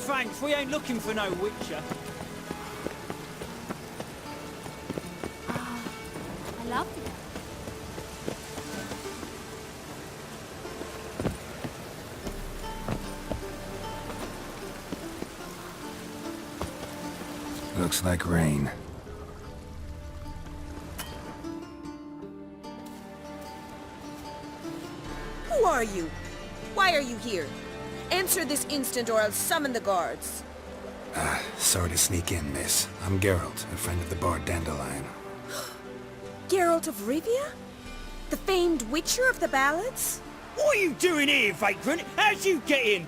thanks. We ain't looking for no witcher. I love it. Looks like rain. Who are you? Why are you here? Answer this instant or I'll summon the guards. Sorry to sneak in, miss. I'm Geralt, a friend of the bard Dandelion. Geralt of Rivia? The famed witcher of the ballads? What are you doing here, vagrant? How'd you get in?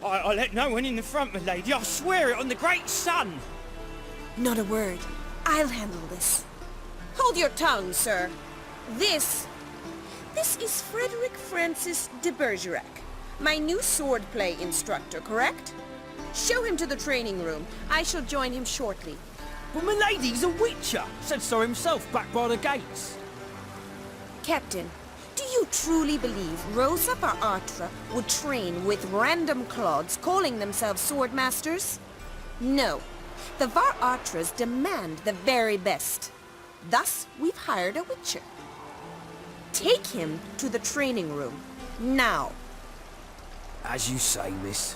I let no one in the front, my lady. I swear it on the great sun. Not a word. I'll handle this. Hold your tongue, sir. This is Frederick Francis de Bergerac, my new swordplay instructor, correct? Show him to the training room. I shall join him shortly. But my lady's a witcher. Said so himself back by the gates. Captain, do you truly believe Rosa Varatra would train with random clods calling themselves swordmasters? No. The Varatras demand the very best. Thus, we've hired a witcher. Take him to the training room, now. As you say, miss.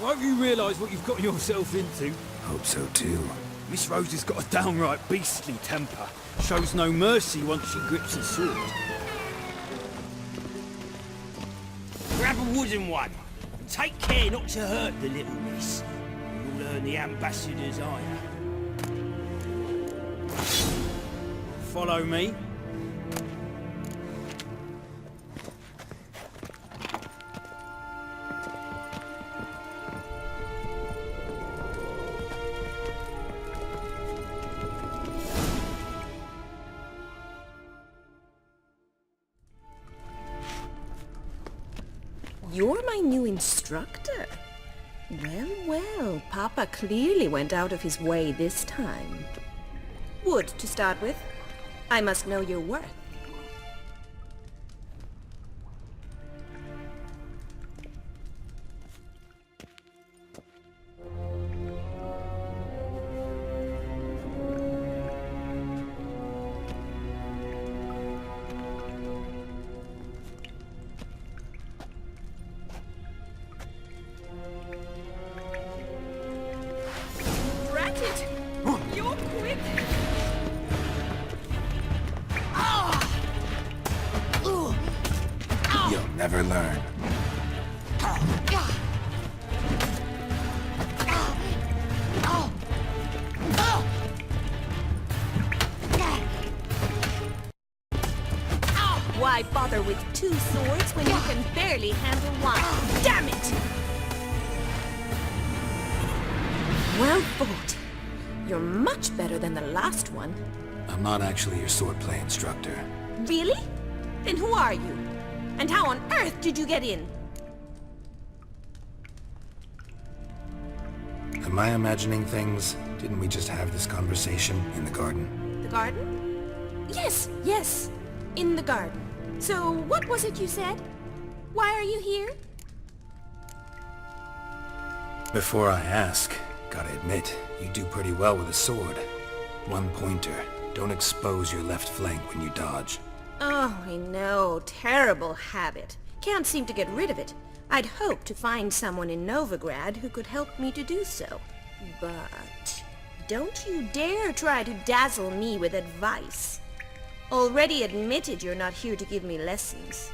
Won't you realise what you've got yourself into? Hope so too. Miss Rose has got a downright beastly temper. Shows no mercy once she grips a sword. Grab a wooden one. And take care not to hurt the little miss. You'll earn the ambassador's ire. Follow me. You're my new instructor? Well, well, Papa clearly went out of his way this time. Wood, to start with. I must know your worth. You're quick! You'll never learn. Why bother with two swords when you can barely handle one? Damn it! Well fought. You're much better than the last one. I'm not actually your swordplay instructor. Really? Then who are you? And how on earth did you get in? Am I imagining things? Didn't we just have this conversation in the garden? The garden? Yes, yes. In the garden. So, what was it you said? Why are you here? Before I ask, gotta admit, you do pretty well with a sword. One pointer. Don't expose your left flank when you dodge. Oh, I know. Terrible habit. Can't seem to get rid of it. I'd hoped to find someone in Novigrad who could help me to do so. But don't you dare try to dazzle me with advice. Already admitted you're not here to give me lessons.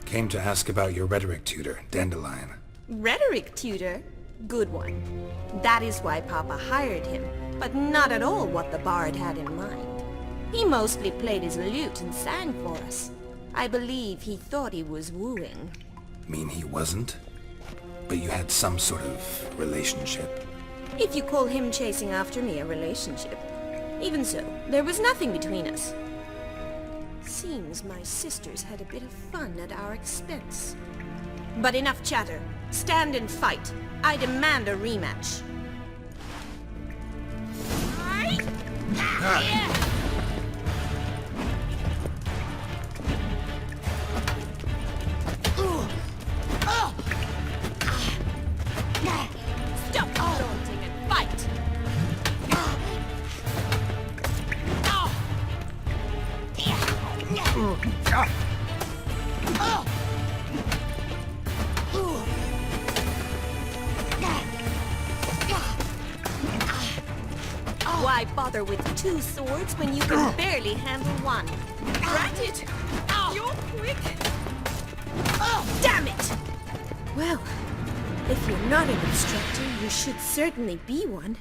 Came to ask about your rhetoric tutor, Dandelion. Rhetoric tutor? Good one. That is why Papa hired him, but not at all what the bard had in mind. He mostly played his lute and sang for us. I believe he thought he was wooing. Mean he wasn't? But you had some sort of relationship? If you call him chasing after me a relationship. Even so, there was nothing between us. seems my sisters had a bit of fun at our expense. But enough chatter. Stand and fight. I demand a rematch. Stop taunting and fight! Why bother with two swords when you can barely handle one? Drat it! You're quick! Damn it! Well, if you're not an instructor, you should certainly be one.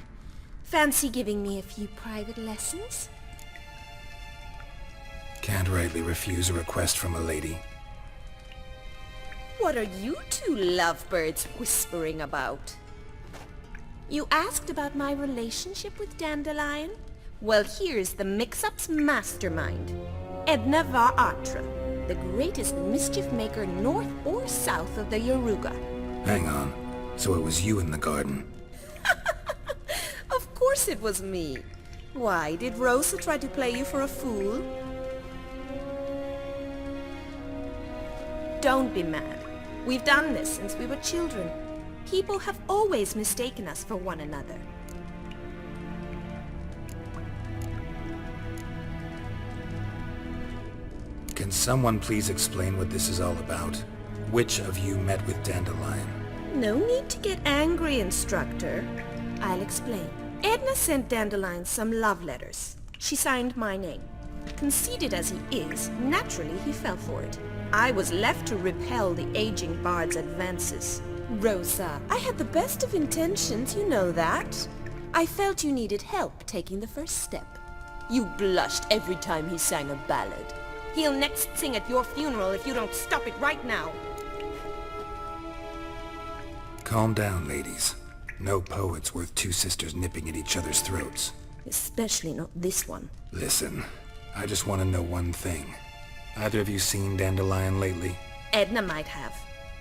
Fancy giving me a few private lessons? Can't rightly refuse a request from a lady. What are you two lovebirds whispering about? You asked about my relationship with Dandelion? Well, here's the mix-up's mastermind. Edna var Atra, the greatest mischief maker north or south of the Yaruga. Hang on. So it was you in the garden? Of course it was me. Why, did Rosa try to play you for a fool? Don't be mad. We've done this since we were children. People have always mistaken us for one another. Can someone please explain what this is all about? Which of you met with Dandelion? No need to get angry, instructor. I'll explain. Edna sent Dandelion some love letters. She signed my name. Conceited as he is, naturally he fell for it. I was left to repel the aging bard's advances. Rosa, I had the best of intentions, you know that. I felt you needed help taking the first step. You blushed every time he sang a ballad. He'll next sing at your funeral if you don't stop it right now. Calm down, ladies. No poet's worth two sisters nipping at each other's throats. Especially not this one. Listen, I just want to know one thing. Either of you seen Dandelion lately? Edna might have.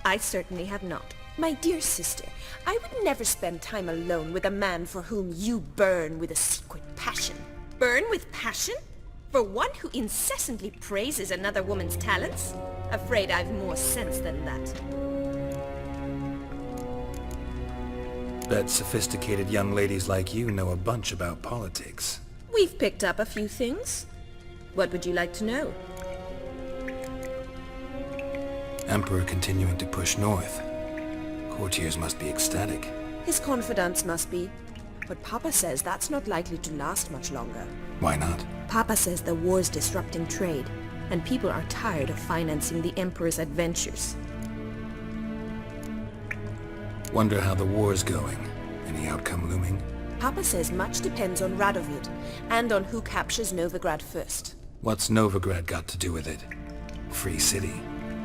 I certainly have not. My dear sister, I would never spend time alone with a man for whom you burn with a secret passion. Burn with passion? For one who incessantly praises another woman's talents? Afraid I've more sense than that. Bet sophisticated young ladies like you know a bunch about politics. We've picked up a few things. What would you like to know? Emperor continuing to push north. Courtiers must be ecstatic. His confidants must be. But Papa says that's not likely to last much longer. Why not? Papa says the war's disrupting trade, and people are tired of financing the Emperor's adventures. Wonder how the war's going. Any outcome looming? Papa says much depends on Radovid, and on who captures Novigrad first. What's Novigrad got to do with it? Free city.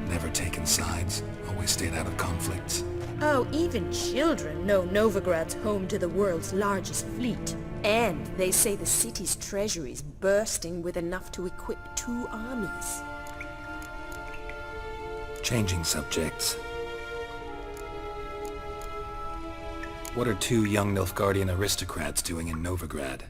Never taken sides. Always stayed out of conflicts. Oh, even children know Novigrad's home to the world's largest fleet. And they say the city's treasury's bursting with enough to equip 2 armies. Changing subjects. What are 2 young Nilfgaardian aristocrats doing in Novigrad?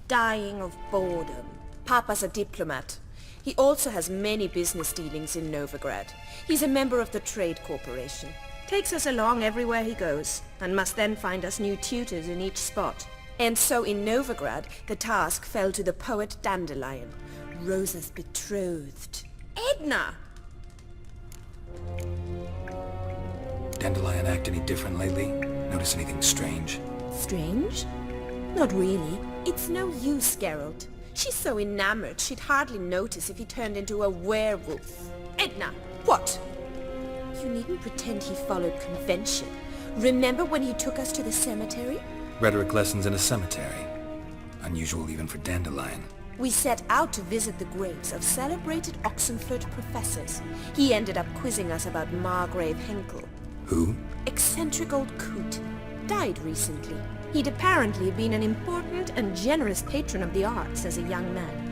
Dying of boredom. Papa's a diplomat. He also has many business dealings in Novigrad. He's a member of the Trade Corporation. Takes us along everywhere he goes, and must then find us new tutors in each spot. And so in Novigrad, the task fell to the poet Dandelion, Rosa's betrothed. Edna! Dandelion act any different lately? Notice anything strange? Strange? Not really. It's no use, Geralt. She's so enamored she'd hardly notice if he turned into a werewolf. Edna! What? You needn't pretend he followed convention. Remember when he took us to the cemetery? Rhetoric lessons in a cemetery. Unusual even for Dandelion. We set out to visit the graves of celebrated Oxenford professors. He ended up quizzing us about Margrave Henkel. Who? Eccentric old coot. Died recently. He'd apparently been an important and generous patron of the arts as a young man.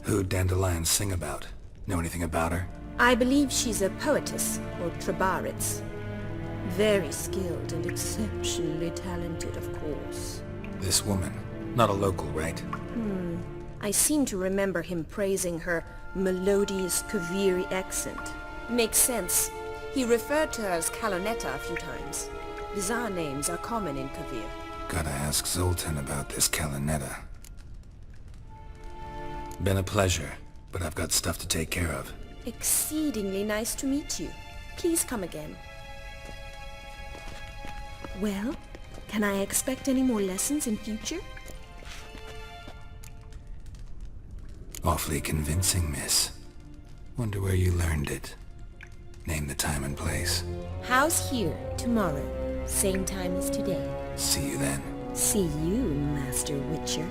Who'd Dandelion sing about? Know anything about her? I believe she's a poetess, or trabaritz. Very skilled and exceptionally talented, of course. This woman. Not a local, right? I seem to remember him praising her melodious Kaviri accent. Makes sense. He referred to her as Kalonetta a few times. Bizarre names are common in Kavir. Gotta ask Zoltan about this Kalonetta. Been a pleasure, but I've got stuff to take care of. Exceedingly nice to meet you. Please come again. Well, can I expect any more lessons in future? Awfully convincing, miss. Wonder where you learned it. Name the time and place. House here, tomorrow. Same time as today. See you then. See you, Master Witcher.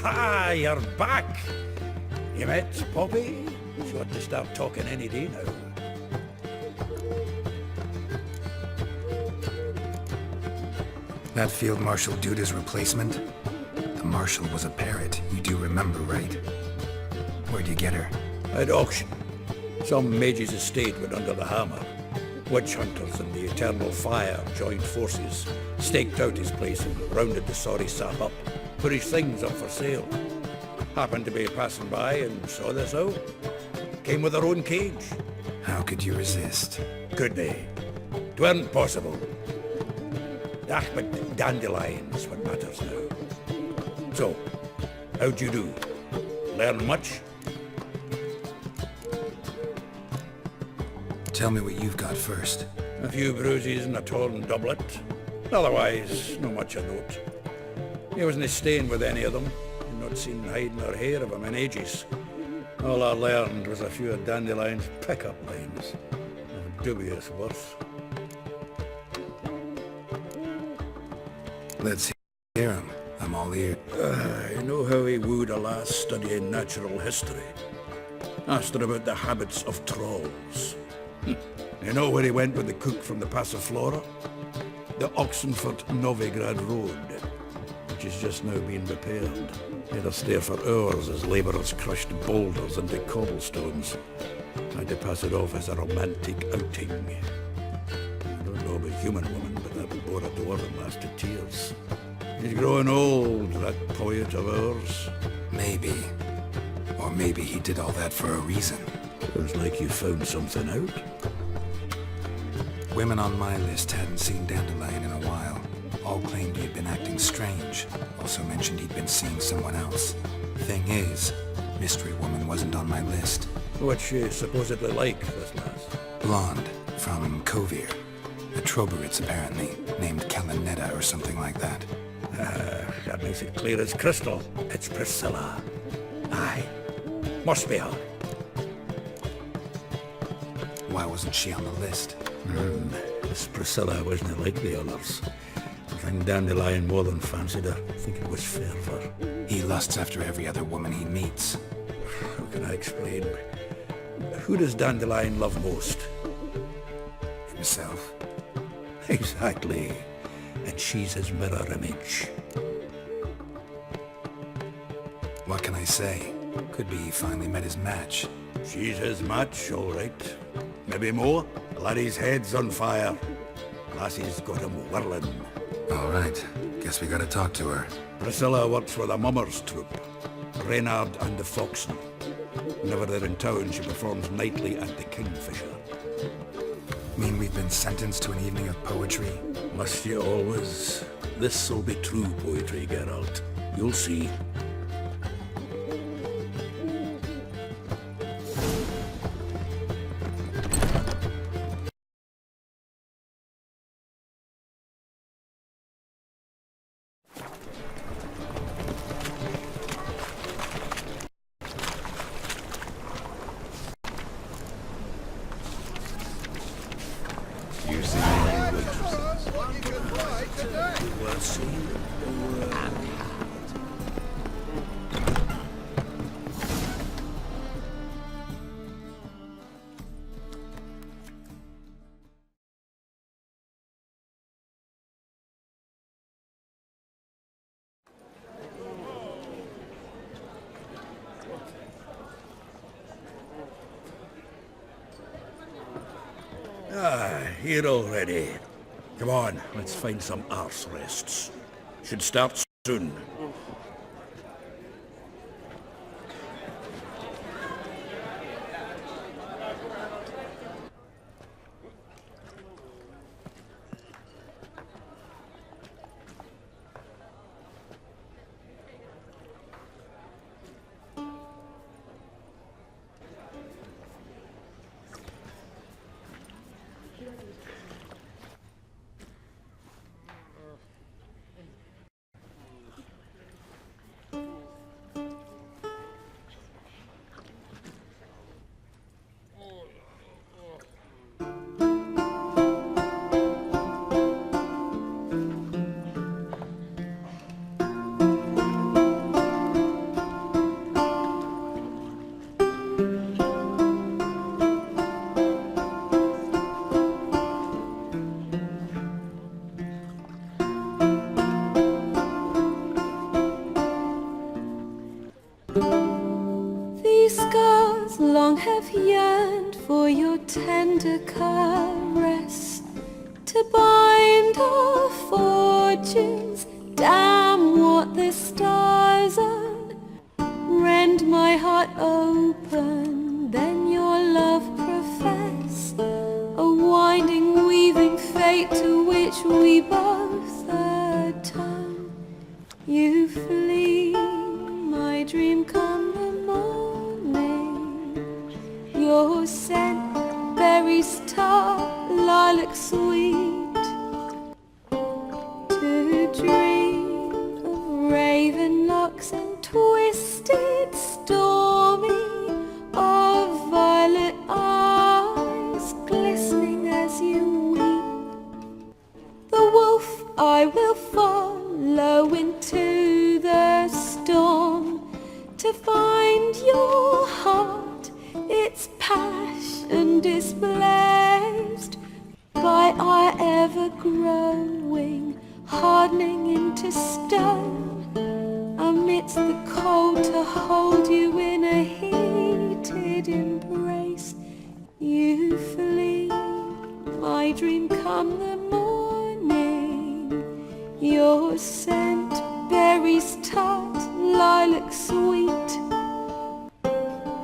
Ah, you're back. You met Poppy? She ought to start talking any day now. That Field Marshal Duda's replacement? The Marshal was a parrot, you do remember, right? Where'd you get her? At auction. Some mage's estate went under the hammer. Witch hunters and the Eternal Fire joined forces, staked out his place and rounded the sorry sap up. Put his things up for sale. Happened to be passing by and saw this out. Came with her own cage. How could you resist? Could they? 'Tweren't possible. Ah, but Dandelion's what matters now. So, how'd you do? Learn much? Tell me what you've got first. A few bruises and a torn doublet. Otherwise, no much of note. He wasn't staying with any of them. I'd not seen hide nor hair of him in ages. All I learned was a few of Dandelion's pick-up lines of dubious worth. Let's hear all ears. You know how he wooed a lass studying natural history? Asked her about the habits of trolls. You know where he went with the cook from the Passiflora? The Oxenfurt-Novigrad Road, which is just now being repaired. He had to stare for hours as labourers crushed boulders into cobblestones. Had to pass it off as a romantic outing. I don't know about human woman, but that would bore a dwarven lass to tears. He's growing old, that poet of ours. Maybe. Or maybe he did all that for a reason. Sounds like you found something out. Women on my list hadn't seen Dandelion in a while. All claimed he'd been acting strange. Also mentioned he'd been seeing someone else. Thing is, Mystery Woman wasn't on my list. What's she supposedly like, this lass? Blonde, from Kovir. A Troberitz, apparently, named Kalanetta or something like that. That makes it clear as crystal. It's Priscila. Aye. Must be her. Why wasn't she on the list? This Priscilla wasn't like the others. I think Dandelion more than fancied her. I think it was fervour. He lusts after every other woman he meets. How can I explain? Who does Dandelion love most? Himself. Exactly. And she's his mirror image. What can I say? Could be he finally met his match. She's his match, all right. Maybe more. The laddie's head's on fire. Lassie's got him whirling. All right. Guess we gotta talk to her. Priscilla works for the Mummers troupe. Reynard and the Foxen. Whenever they're in town, she performs nightly at the Kingfisher. Mean we've been sentenced to an evening of poetry? Must you always? This'll be true poetry, Geralt. You'll see. Here already. Come on, let's find some arse rests. Should start soon. These scars long have yearned for your tender caress, to bind our fortunes. Damn what the stars are. Rend my heart open, then your love profess, a winding, weaving fate to which we both atone. You flee, my dream come the morning. Your scent, berries tart, lilac sweet. To dream of raven locks and twisted, stormy, of violet eyes glistening as you weep. The wolf I will follow into the to find your heart, its passion displaced by our ever-growing, hardening into stone, amidst the cold to hold you in a heated embrace. You flee, my dream come the morning, your scent, berries tart, lilac sweet,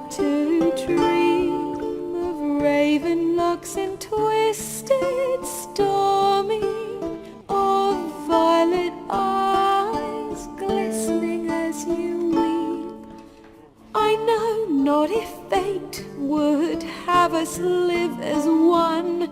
to dream of raven locks and twisted stormy, of violet eyes glistening as you weep. I know not if fate would have us live as one,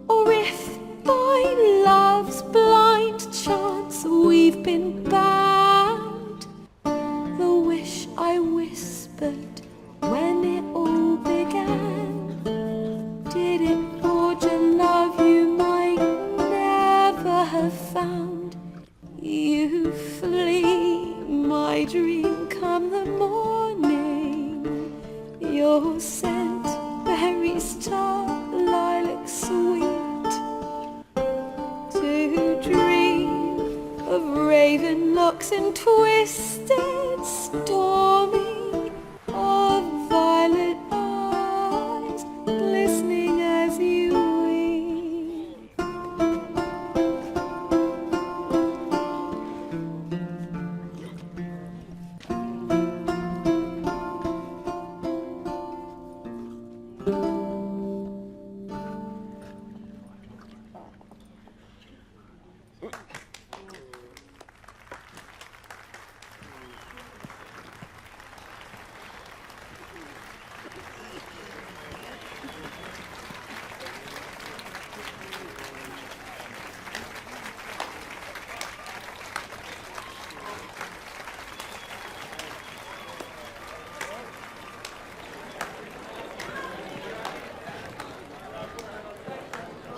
or if by love's blind chance we've been bound. The wish I whispered when it all began, did it forge a love you might never have found? You flee, my dream come the morning, your scent, berries tart, lilac sweet, to dream of raven locks and twisted stormy, of violet eyes glistening as you weep.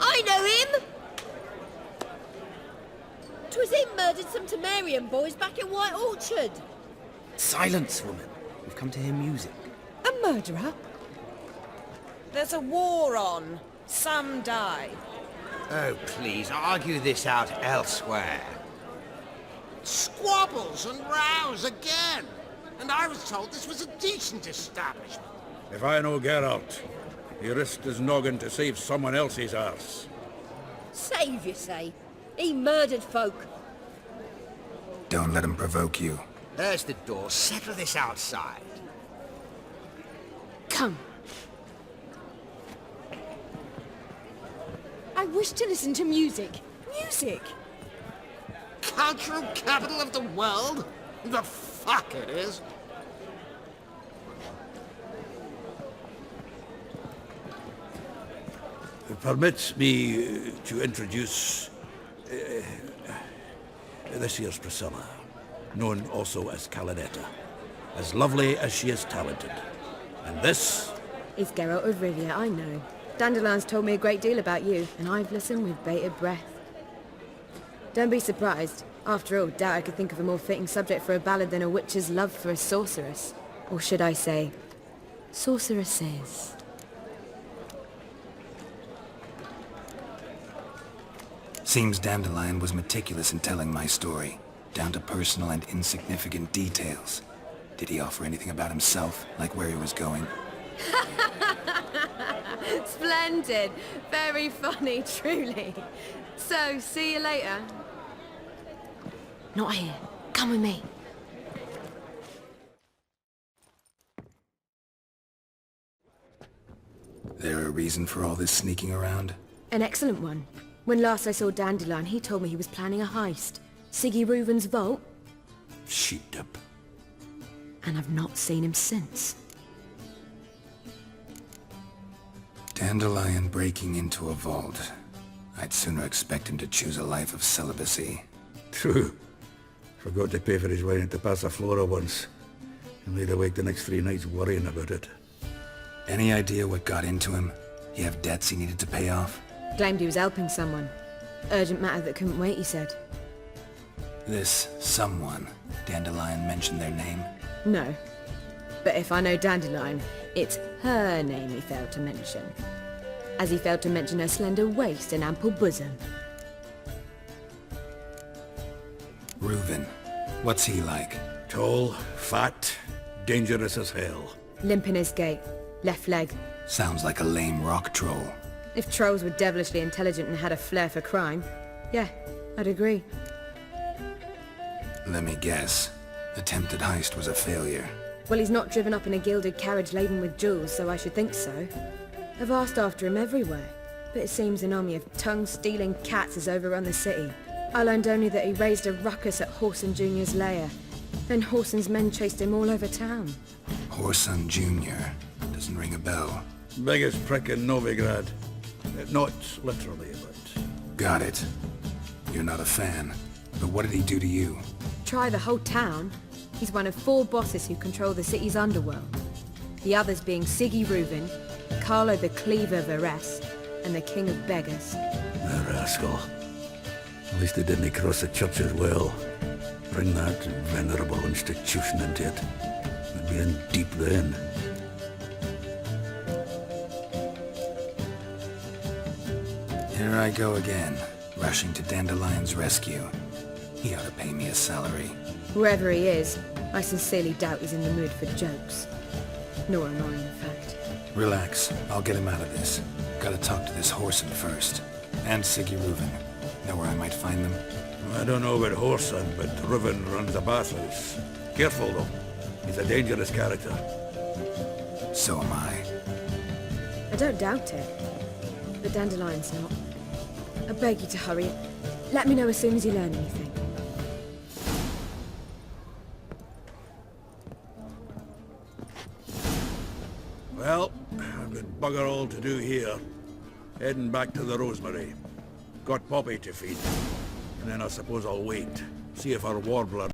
I know him! 'Twas him murdered some Temerian boys back in White Orchard. Silence, woman. We've come to hear music. A murderer? There's a war on. Some die. Oh, please, argue this out elsewhere. Squabbles and rows again! And I was told this was a decent establishment. If I know Geralt, he risked his noggin to save someone else's arse. Save, you say? He murdered folk. Don't let him provoke you. There's the door. Settle this outside. Come. I wish to listen to music. Music! Cultural capital of the world? The fuck it is. Permit me to introduce this here's Priscila, known also as Calinetta, as lovely as she is talented. And this It's Geralt of Rivia, I know. Dandelion's told me a great deal about you, and I've listened with bated breath. Don't be surprised. After all, doubt I could think of a more fitting subject for a ballad than a witch's love for a sorceress. Or should I say, sorceresses. Seems Dandelion was meticulous in telling my story, down to personal and insignificant details. Did he offer anything about himself, like where he was going? Splendid. Very funny, truly. So, see you later. Not here. Come with me. There a reason for all this sneaking around? An excellent one. When last I saw Dandelion, he told me he was planning a heist. Siggy Reuven's vault. sheep-dip. And I've not seen him since. Dandelion breaking into a vault. I'd sooner expect him to choose a life of celibacy. True. Forgot to pay for his wine at the Passaflora once. And laid awake the next 3 nights worrying about it. Any idea what got into him? He have debts he needed to pay off? Claimed he was helping someone. Urgent matter that couldn't wait, he said. This someone, Dandelion mentioned their name? No. But if I know Dandelion, it's her name he failed to mention. As he failed to mention her slender waist and ample bosom. Reuven. What's he like? Tall, fat, dangerous as hell. Limp in his gait. Left leg. Sounds like a lame rock troll. If trolls were devilishly intelligent and had a flair for crime, yeah, I'd agree. Let me guess. Attempted heist was a failure. Well, he's not driven up in a gilded carriage laden with jewels, so I should think so. I've asked after him everywhere, but it seems an army of tongue-stealing cats has overrun the city. I learned only that he raised a ruckus at Whoreson Jr.'s lair. Then Whoreson's men chased him all over town. Whoreson Jr. Doesn't ring a bell. Biggest prick in Novigrad. Not literally, but... Got it. You're not a fan. But what did he do to you? Try the whole town. He's one of 4 bosses who control the city's underworld. The others being Siggy Reuven, Carlo the Cleaver Varese, and the King of Beggars. The rascal. At least he didn't cross the church as well. Bring that venerable institution into it. We'd be in deep then. Here I go again, rushing to Dandelion's rescue. He ought to pay me a salary. Whoever he is, I sincerely doubt he's in the mood for jokes. Nor am I, in fact. Relax, I'll get him out of this. Gotta talk to this Whoreson first. And Siggy Reuven. Know where I might find them? I don't know about Whoreson, but Reuven runs a bathhouse. Careful though. He's a dangerous character. So am I. I don't doubt it. But Dandelion's not. I beg you to hurry. Let me know as soon as you learn anything. Well, I've got bugger all to do here. Heading back to the Rosemary. Got Poppy to feed. And then I suppose I'll wait. See if our warbler